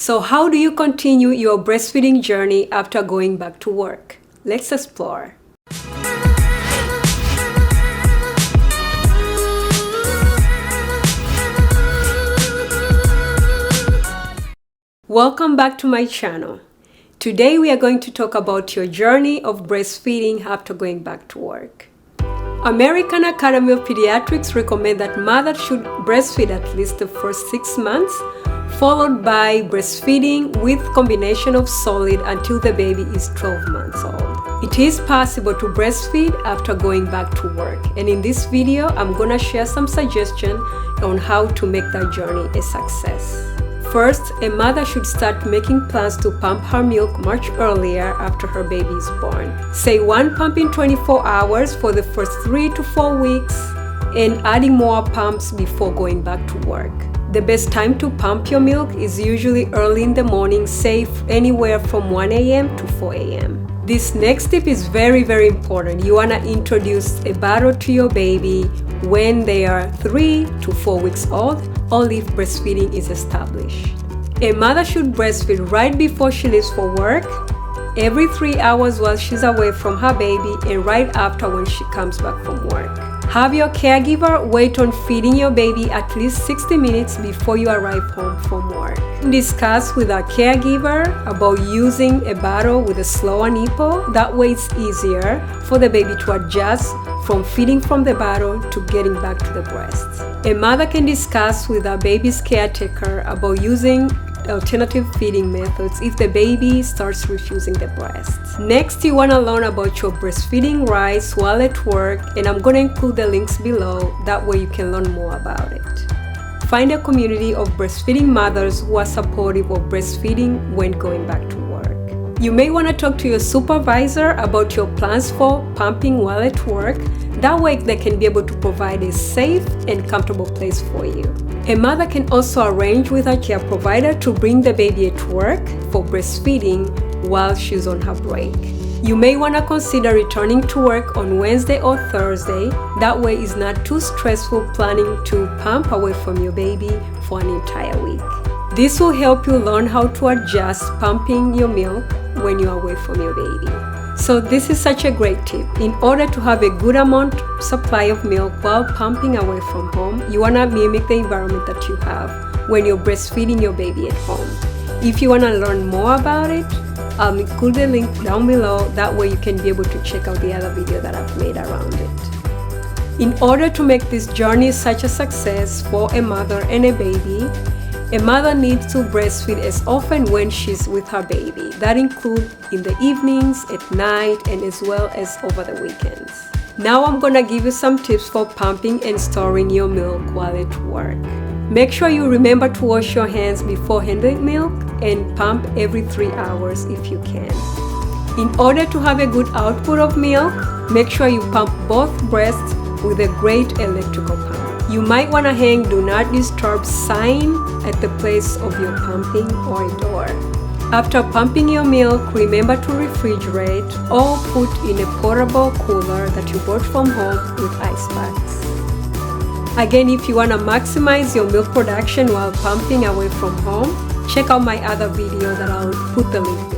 So how do you continue your breastfeeding journey after going back to work? Let's explore. Welcome back to my channel. Today we are going to talk about your journey of breastfeeding after going back to work. American Academy of Pediatrics recommend that mothers should breastfeed at least the first 6 months, followed by breastfeeding with combination of solid until the baby is 12 months old. It is possible to breastfeed after going back to work, and in this video I'm gonna share some suggestions on how to make that journey a success. First, a mother should start making plans to pump her milk much earlier after her baby is born. Say one pump in 24 hours for the first 3 to 4 weeks and adding more pumps before going back to work. The best time to pump your milk is usually early in the morning, say anywhere from 1 a.m. to 4 a.m. This next tip is very important. You want to introduce a bottle to your baby when they are 3 to 4 weeks old, or if breastfeeding is established. A mother should breastfeed right before she leaves for work, every 3 hours while she's away from her baby, and right after when she comes back from work. Have your caregiver wait on feeding your baby at least 60 minutes before you arrive home from work. Discuss with our caregiver about using a bottle with a slower nipple. That way it's easier for the baby to adjust from feeding from the bottle to getting back to the breast. A mother can discuss with her baby's caretaker about using alternative feeding methods if the baby starts refusing the breast. Next, you want to learn about your breastfeeding rights while at work, and I'm going to include the links below. That way you can learn more about it. Find a community of breastfeeding mothers who are supportive of breastfeeding when going back to work. You may want to talk to your supervisor about your plans for pumping while at work. That way they can be able to provide a safe and comfortable place for you. A mother can also arrange with her care provider to bring the baby at work for breastfeeding while she's on her break. You may want to consider returning to work on Wednesday or Thursday. That way it's not too stressful planning to pump away from your baby for an entire week. This will help you learn how to adjust pumping your milk when you're away from your baby. So this is such a great tip. In order to have a good amount supply of milk while pumping away from home, you want to mimic the environment that you have when you're breastfeeding your baby at home. If you want to learn more about it, I'll include the link down below. That way you can be able to check out the other video that I've made around it. In order to make this journey such a success for a mother and a baby, a mother needs to breastfeed as often when she's with her baby. That includes in the evenings, at night, and as well as over the weekends. Now I'm gonna give you some tips for pumping and storing your milk while at work. Make sure you remember to wash your hands before handling milk and pump every 3 hours if you can. In order to have a good output of milk, make sure you pump both breasts with a great electrical pump. You might want to hang "Do Not Disturb" sign at the place of your pumping or a door. After pumping your milk, remember to refrigerate or put in a portable cooler that you brought from home with ice packs. Again, if you want to maximize your milk production while pumping away from home, check out my other video that I'll put the link below.